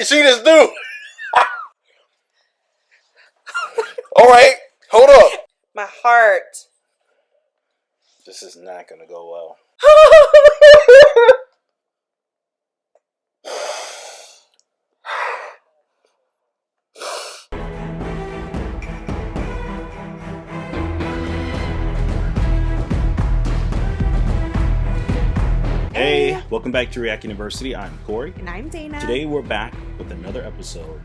did she just do? All right, hold up. My heart. This is not gonna go well. Hey, welcome back to React University. I'm Corey. And I'm Dana. Today we're back with another episode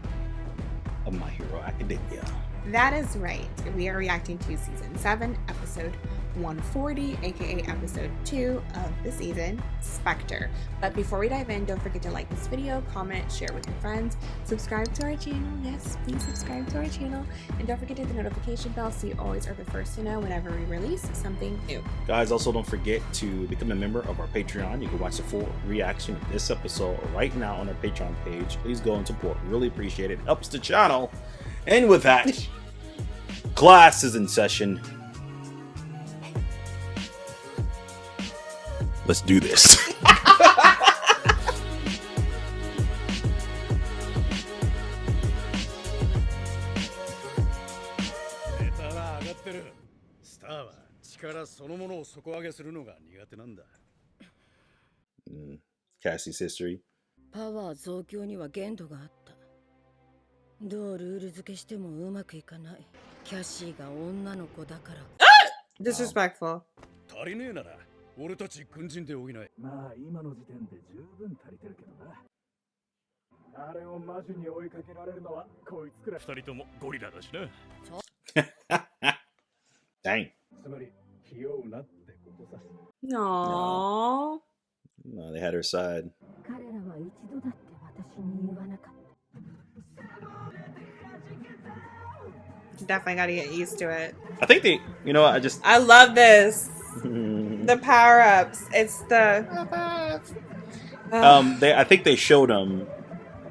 of My Hero Academia. That is right. We are reacting to Season 7, Episode 140, aka Episode 2 of the season, Specter. But before we dive in, don't forget to like this video, comment, share with your friends, subscribe to our channel. Yes, please subscribe to our channel. And don't forget to hit the notification bell so you always are the first to know whenever we release something new. Guys, also don't forget to become a member of our Patreon. You can watch the full reaction of this episode right now on our Patreon page. Please go and support. Really appreciate it. Helps the channel. And with that, class is in session. Let's do this. Cassie's history. Disrespectful. Dang. Aww. No, they had her side. Definitely gotta get used to it. I think they, you know, I love this. The power-ups. It's the... I think they showed him,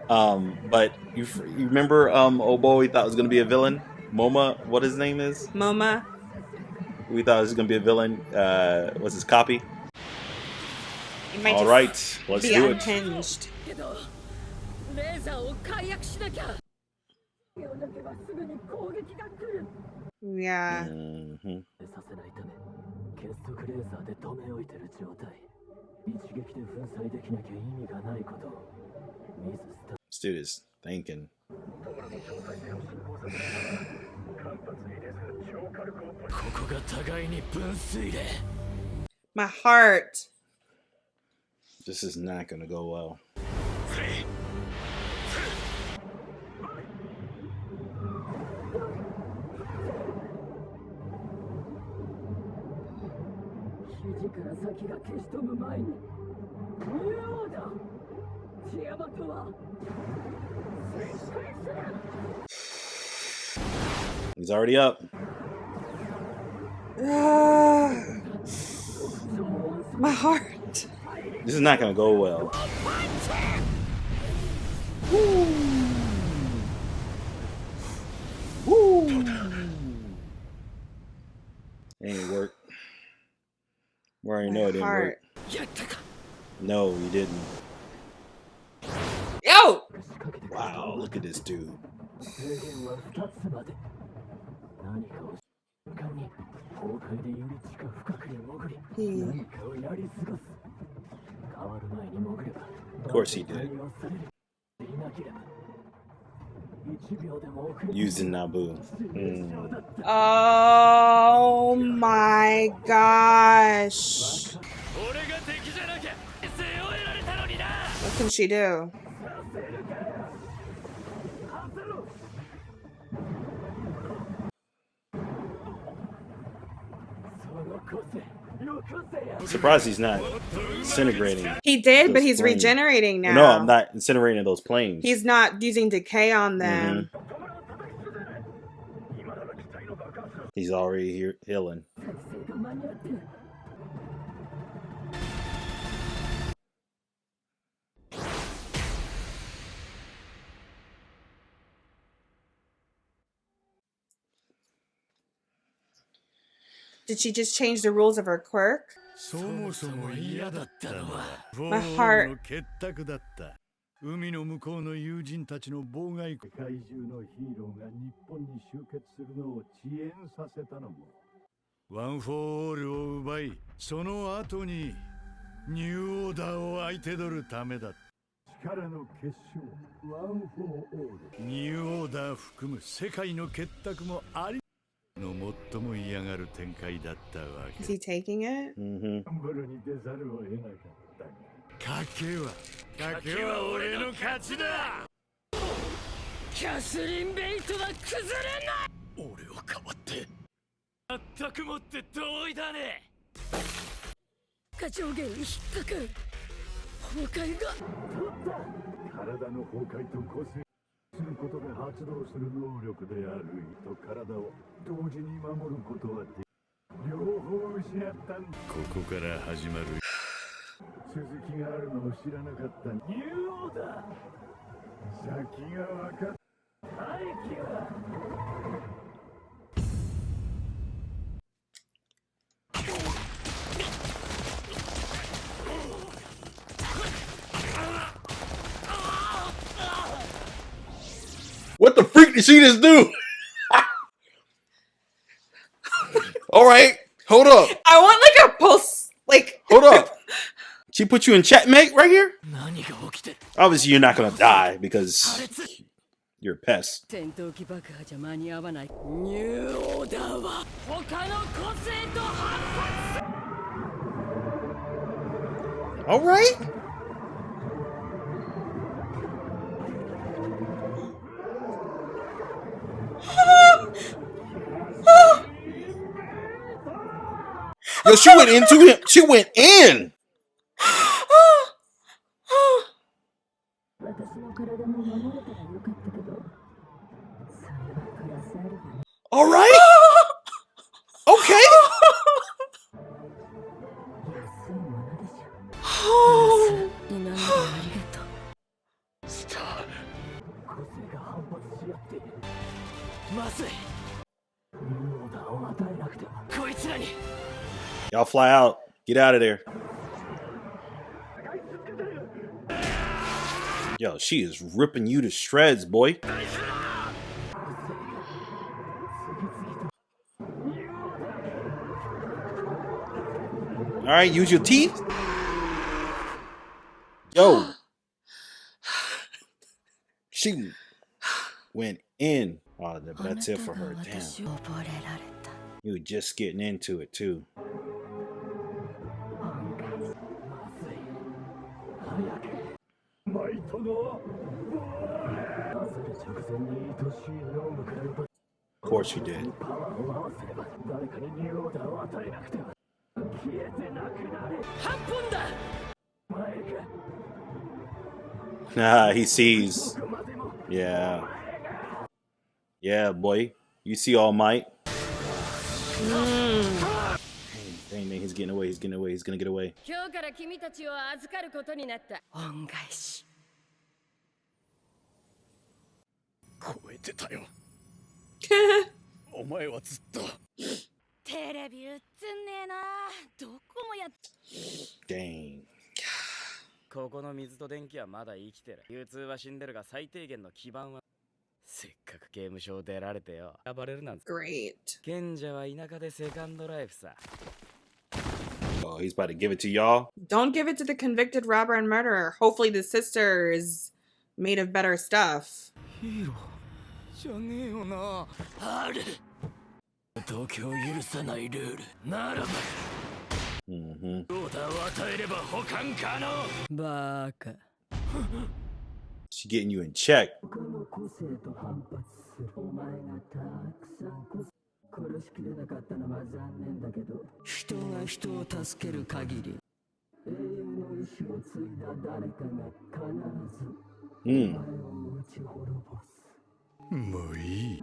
but you remember, old boy we thought was gonna be a villain, Moma, what his name is? Moma. We thought he was gonna be a villain. What's his copy? All right, let's do unhinged. Yeah. Students thinking. My heart. This is not gonna go well. He's already up. My heart. This is not gonna go well. Woo. Woo. It ain't work. We already know it didn't work. No, we didn't. Yo! Wow, look at this dude. Of course he did. Using Naboo. Oh my gosh. What can she do? I'm surprised he's not disintegrating. He did, but he's planes. Regenerating now. No, I'm not incinerating those planes. He's not using decay on them. He's already healing. Did she just change the rules of her quirk? My heart. 海の向こうの友人たちの妨害。世界中のヒーローが日本に集結するのを遅延させたのもワン・フォー・オールを奪い、その後にニューオーダーを相手取るためだ。力の結晶、ワン・フォー・オール。ニューオーダー含む世界の結託もありの最も嫌がる展開だったわけ。Is he taking it? ギャンブルに出ざるを得なかったが、賭けは俺の勝ちだ。キャスリン・ベイトは崩れない。俺をかばってまったくもって同意だね。下上限に引っかく崩壊が。体の崩壊と骨折することで発動する能力である意と体を同時に守ることはでき両方失ったんだ。ここから始まる続きがあるのを知らなかったニューオーダー。先が分かった大気はWhat the freak did she just do? All right, hold up. I want like a pulse. Like, Hold up. She put you in checkmate right here? Obviously, you're not gonna die because you're a pest. 戦闘機爆破じゃ間に合わない。ニューオーダーは他の個性と反発。 All right. Yo, she went into him. She went in. All right. Okay. Y'all fly out. Get out of there. Yo, she is ripping you to shreds, boy. All right, use your teeth. Yo. She went in. Oh, that's it for her. Damn. You were just getting into it, too. Of course you did. Nah, he sees. Yeah. Yeah, boy. You see All Might. Dang, he's getting away. He's getting away. He's gonna get away. 今日から君たちを預かることになった。恩返し。超えてたよ。お前はずっと。テレビ映んねえな。どこもやっ。Dang. ここの水と電気はまだ生きてる。流通は死んでるが最低限の基盤は。せっかく刑務所を出られてよ。暴れるなんて。great. 賢者は田舎でセカンドライフさ。Oh, he's about to give it to y'all. Don't give it to the convicted robber and murderer. Hopefully the sister is made of better stuff. ヒーローじゃねえよな。ある。東京を許さないルールならば。Mm-hmm. オーダーを与えれば保管可能。バカ。She getting you in check. 殺しきれなかったのは残念だけど、人が人を助ける限り、英雄の意志を継いだ誰かが必ずお前を撃ち滅ぼす。もういい。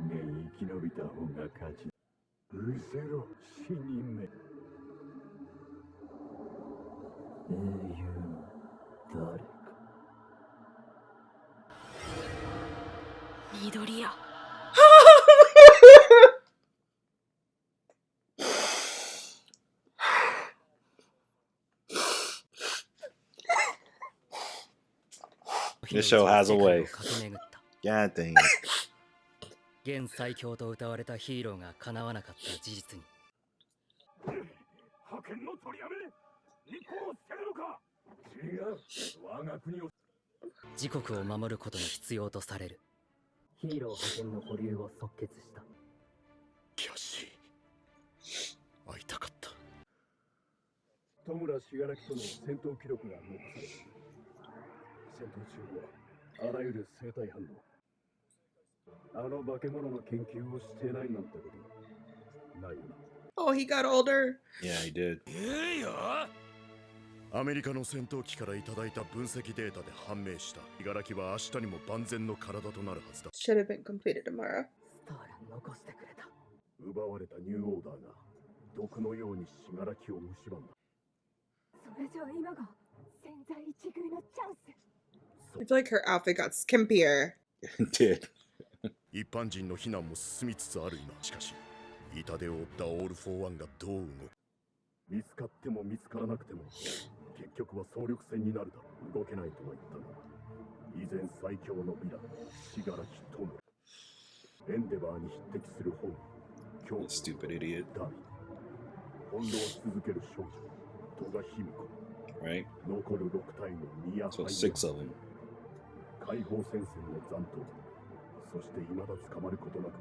生き延びた方が勝ち。うせろ、死人め。英雄誰か。緑谷。This show has a way. God dang it. 現最強と謳われたヒーローが叶わなかった事実に。派遣の取りやめ、日本を捨てるのか。違う、我が国を。自国を守ることに必要とされる。ヒーロー派遣の保留を即決した。キャシー、会いたかった。戸村信楽との戦闘記録が残される。戦闘中はあらゆる生体反応。あの化け物の研究をしてないなんてことないよな。Oh, he got older. Yeah, he did. アメリカの戦闘機からいただいた分析データで判明した。信楽は明日にも万全の体となるはずだ。Should have been completed tomorrow. スターラン残してくれた。奪われたニューオーダーが毒のように信楽を蝕んだ。それじゃ今が千載一遇のチャンス。 I feel like her outfit got skimpier. It did. 一般人の避難も進みつつある今。しかし痛手を負ったオール・フォー・ワンがどう動く。見つかっても見つからなくても結局は総力戦になるだろう。動けないとは言ったが依然最強のヴィラン信楽トムエンデバーに匹敵する本今日 Stupid idiot. ダビ翻弄し続ける少女戸賀卑弥子 Right? 残る6体のニアハイ So 6 of them. 解放戦線の残党そして未だ捕まることなく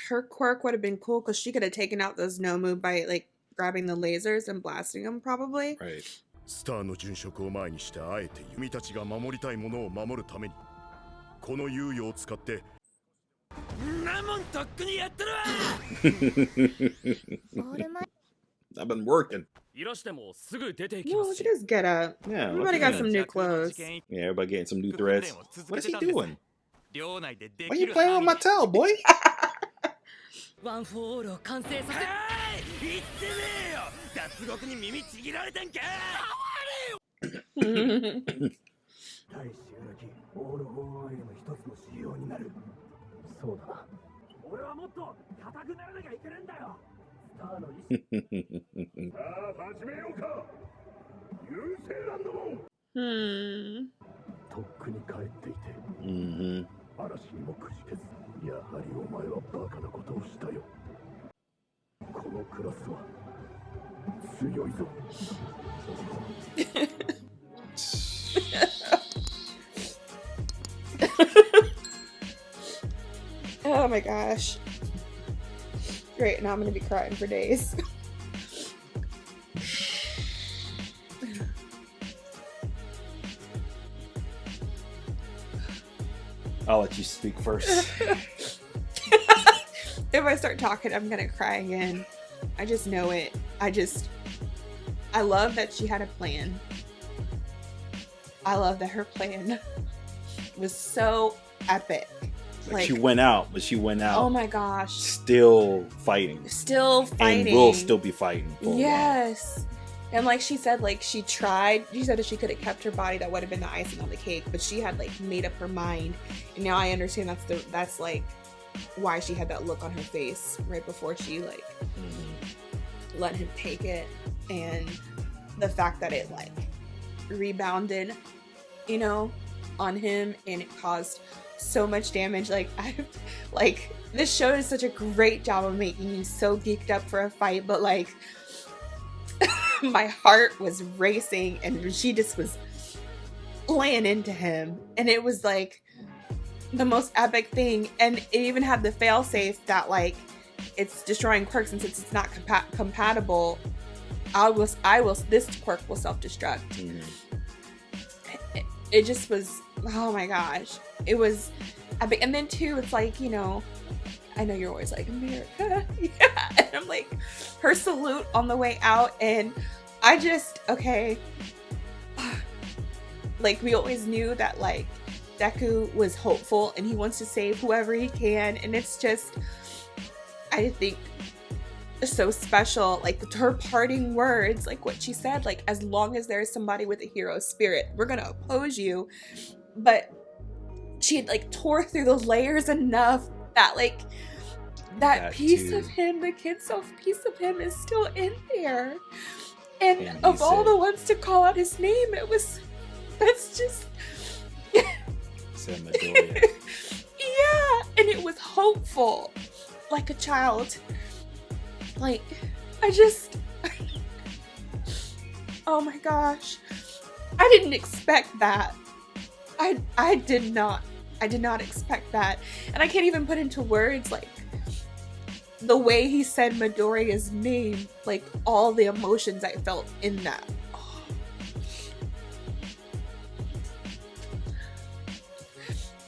Her quirk would have been cool because she could have taken out those Nomu by like grabbing the lasers and blasting them, probably. Right. スターの殉職を前にしてあえて弓たちが守りたいものを守るためにこの猶予を使ってなもんとっくにやってるわ I've been working. いらしてもすぐ出ていきま No, す look at his get up. Yeah, Everybody look got at some him. new clothes. Yeah, everybody getting some new threads. What is he doing? 寮内でで Why き you る playing with my tail, boy? ワン・フォー・オールを完成させ。言ってねえよ脱獄に耳ちぎられてんか大襲撃オール・フォー・ワンへの一つの仕様になる。そうだな。俺はもっと硬くならなきゃいけないんだよ。スターの意志。さあ始めようか。優勢ランドも。とっくに帰っていて。Mm-hmm. 嵐にもくじけず。やはりお前はバカなことをしたよ。このクラスは強いぞ。Oh my gosh. Great, now I'm gonna be crying for days. I'll let you speak first. If I start talking, I'm gonna cry again. I just know it. I love that she had a plan. I love that her plan was so epic. Like she went out, but she went out. Oh my gosh. Still fighting. Still fighting. And will still be fighting. For yes. And like she said, like she tried. She said that she could have kept her body. That would have been the icing on the cake. But she had like made up her mind. And now I understand that's like why she had that look on her face right before she like let him take it, and the fact that it like rebounded, you know, on him, and it caused so much damage. Like this show does such a great job of making you so geeked up for a fight, but like my heart was racing and she just was laying into him, and it was like the most epic thing. And it even had the failsafe that like it's destroying quirks, and since it's not compatible, this quirk will self-destruct. It just was, oh my gosh, it was epic. And then too, it's like, you know, I know you're always like, America, yeah, and I'm like, her salute on the way out, and I just, okay, like we always knew that like Deku was hopeful and he wants to save whoever he can, and it's just, I think, so special. Like her parting words, like what she said, like as long as there is somebody with a hero spirit, we're gonna oppose you. But she had like tore through those layers enough that like that piece too. of him, the kid self piece of him, is still in there. And of all said, the ones to call out his name, that's just said Midoriya. Yeah, and it was hopeful, like a child. Like, I just, oh my gosh, I didn't expect that. I did not expect that, and I can't even put into words like the way he said Midoriya's name, like all the emotions I felt in that. Oh.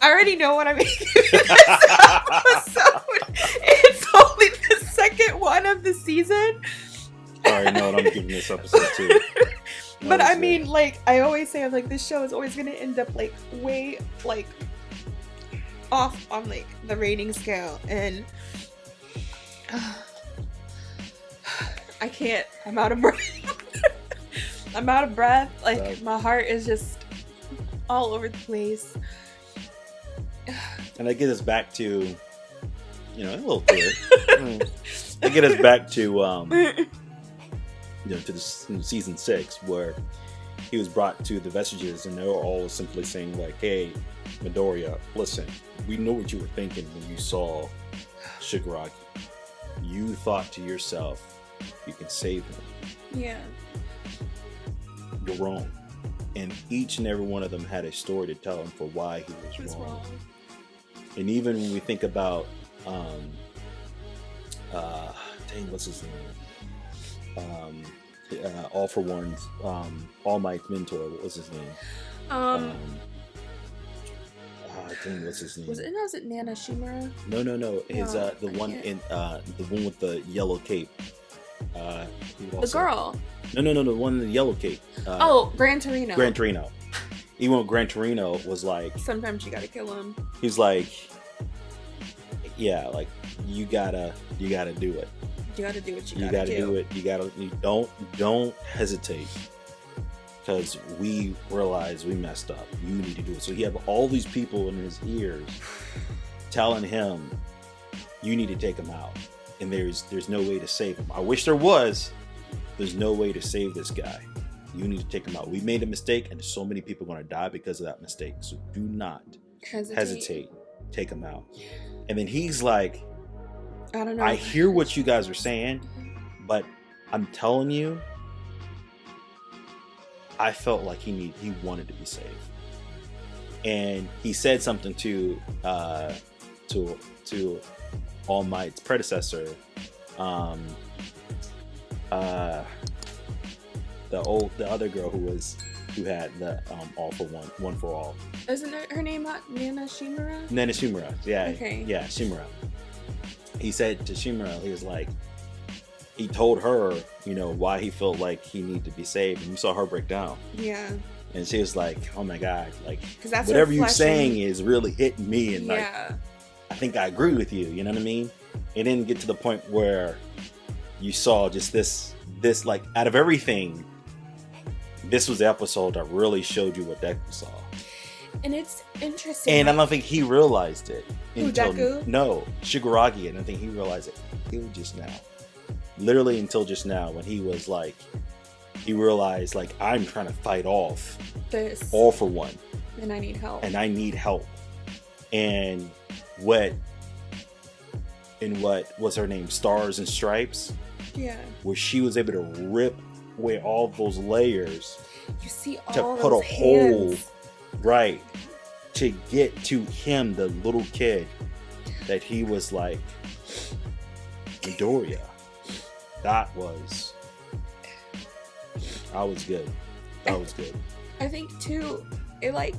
I already know what I'm making this episode. It's only the second one of the season. I already know what I'm giving this episode too. But I mean, like, I always say, like, this show is always going to end up, like, way, like, off on, like, the rating scale. And I can't. I'm out of breath. I'm out of breath. Like, my heart is just all over the place. And that gets us back to, you know, a little tear. That get us back to, you know, to the season 6, where he was brought to the Vestiges, and they were all simply saying, like, hey, Midoriya, listen, we know what you were thinking when you saw Shigaraki. You thought to yourself, you can save him. Yeah. You're wrong. And each and every one of them had a story to tell him for why he was wrong. And even when we think about, what's his name? All for One's, All Might's mentor. What was his name? What's his name? Was it Nana Shimura? No. His the one with the yellow cape. The girl. No, the one in the yellow cape. Gran Torino. Gran Torino. Even when Gran Torino was like, sometimes you gotta kill him. He's like, yeah, like you gotta do it. You gotta do what you gotta do it. You don't hesitate, because we realize we messed up. You need to do it. So he have all these people in his ears telling him, you need to take him out, and there's no way to save him. I wish there was. There's no way to save this guy. You need to take him out. We made a mistake, and so many people are going to die because of that mistake. So do not hesitate. Take him out. And then he's like, I don't know. I hear what you guys are saying, but I'm telling you, I felt like he wanted to be saved. And he said something to All Might's predecessor, the other girl who had the All for One for All. Isn't her name Nana Shimura? Nana Shimura, yeah. Okay. Yeah, Shimura. He said to Shimura, he was like, he told her, you know, why he felt like he needed to be saved, and you saw her break down. Yeah. And she was like, oh my God, like, that's whatever you're saying is really hitting me, and yeah. Like, I think I agree with you, you know what I mean? It didn't get to the point where you saw just this like, out of everything, this was the episode that really showed you what Deku saw. And it's interesting. And I don't think he realized it until Deku? No, Shigaraki. I don't think he realized it until just now. Literally until just now, when he was like, he realized, like, I'm trying to fight off this All for One, and I need help. And what was her name? Stars and Stripes. Yeah. Where she was able to rip away all those layers. You see all to put those a hole, hands. right, to get to him, the little kid that he was like, Midoriya. That was good. That was good. I think too, it like,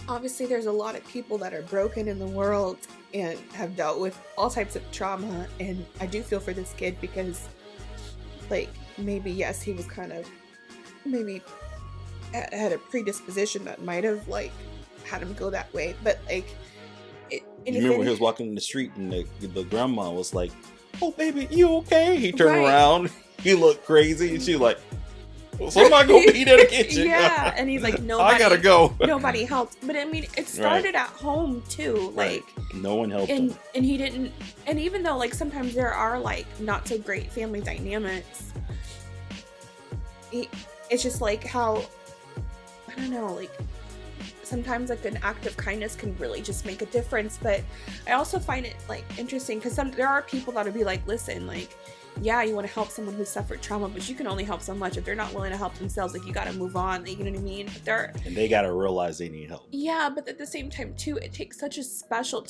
obviously there's a lot of people that are broken in the world and have dealt with all types of trauma, and I do feel for this kid because, like, maybe yes, he was kind of maybe had a predisposition that might have like had him go that way, but like you remember when he was walking in the street and the grandma was like, oh baby, you okay? He turned around, he looked crazy, and she was like, somebody go eat in the kitchen. Yeah, and he's like, nobody, I gotta go. Nobody helped. But I mean, it started at home too. Like, no one helped him. And he didn't, and even though like sometimes there are like not so great family dynamics, it's just like how, I don't know, like sometimes like an act of kindness can really just make a difference. But I also find it like interesting because there are people that'll be like, listen, like, yeah, you want to help someone who suffered trauma, but you can only help so much. If they're not willing to help themselves, like, you got to move on. Like, you know what I mean? And they got to realize they need help. Yeah, but at the same time, too, it takes such a special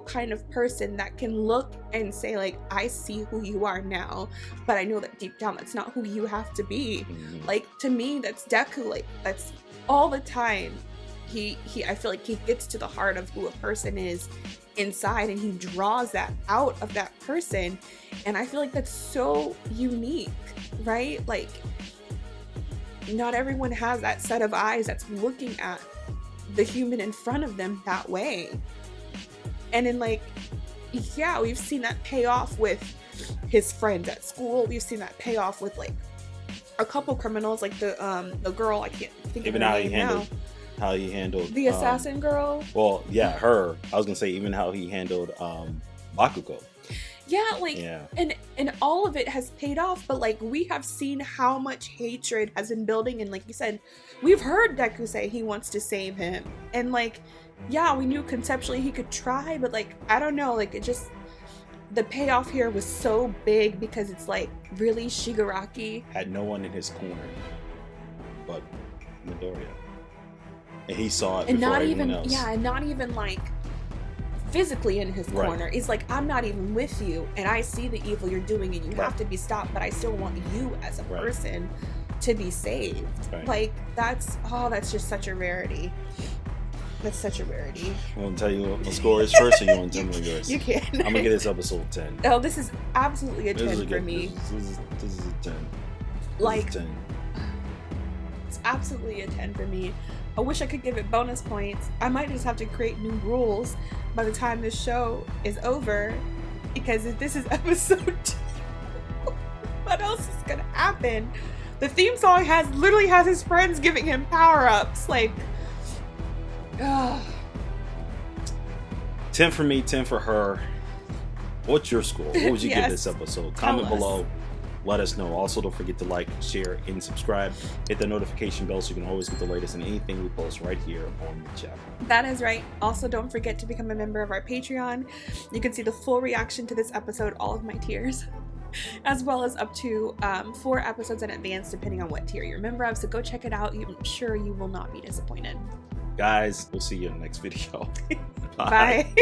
kind of person that can look and say, like, I see who you are now, but I know that deep down that's not who you have to be. Mm-hmm. Like, to me, that's Deku. Like, that's all the time. I feel like he gets to the heart of who a person is inside, and he draws that out of that person, and I feel like that's so unique, right? Like, not everyone has that set of eyes that's looking at the human in front of them that way. And then, like, yeah, we've seen that pay off with his friends at school. We've seen that pay off with like a couple criminals, like the girl, I can't think even of her how name now. How he handled the assassin girl. Well, yeah, her. I was gonna say even how he handled Bakugo. Yeah, like, and all of it has paid off, but like, we have seen how much hatred has been building, and like you said, we've heard Deku say he wants to save him, and like, yeah, we knew conceptually he could try, but like, I don't know, like, it just, the payoff here was so big because it's like, really, Shigaraki had no one in his corner but Midoriya. And he saw it and before not anyone even else. yeah, and not even like physically in his corner. It's like, I'm not even with you, and I see the evil you're doing, and you have to be stopped, but I still want you as a person to be saved. Like, that's just such a rarity. That's such a rarity. I want to tell you what my score is first, or you want to tell me yours? You can. I'm gonna give this episode 10. Oh, this is absolutely a 10 for me. This is a 10. Like, 10. It's absolutely a 10 for me. I wish I could give it bonus points. I might just have to create new rules by the time this show is over, because if this is episode 2, what else is gonna happen? The theme song literally has his friends giving him power-ups. Like, 10 for me, 10 for her. What's your score? What would you give this episode? Comment below. Let us know. Also, don't forget to like, share, and subscribe. Hit the notification bell so you can always get the latest in anything we post right here on the channel. That is right. Also, don't forget to become a member of our Patreon. You can see the full reaction to this episode, all of my tears, as well as up to 4 episodes in advance, depending on what tier you're a member of. So go check it out. I'm sure you will not be disappointed. Guys, we'll see you in the next video. Bye.